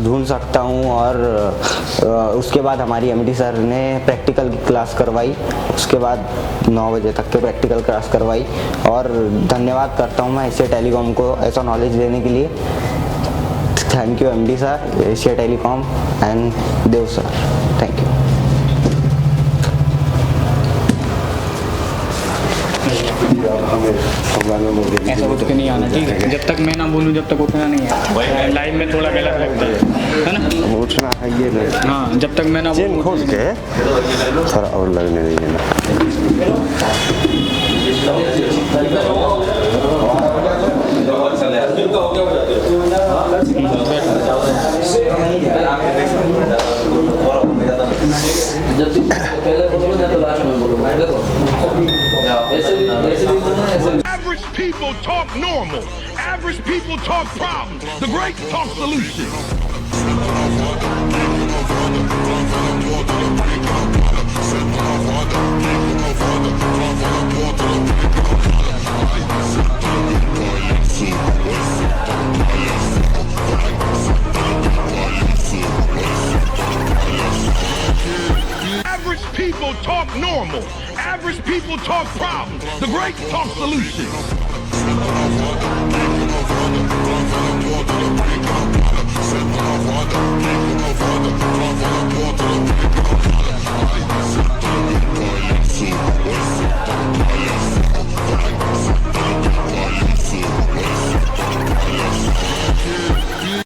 ढूंढ सकता हूँ। और उसके बाद हमारी एमडी सर ने प्रैक्टिकल की क्लास करवाई, उसके बाद 9 बजे तक के प्रैक्टिकल क्लास करवाई। और धन्यवाद करता हूँ मैं एशिया टेलीकॉम को ऐसा नॉलेज देने के लिए। Thank you MD sir, Asia telecom and Dev sir, thank you. ऐसा कुछ नहीं आना, ठीक है? जब तक मैं ना बोलूँ जब तक उठना नहीं है। लाइव में थोड़ा गलत लगता है ना? उठना है ये नहीं। हाँ, जब तक मैं ना चेन खोल के थोड़ा और लगने दीजिए ना। Average people talk normal. Average people talk problems. The great talk solutions. Average people talk normal. Average people talk problems. The great talk solutions. Set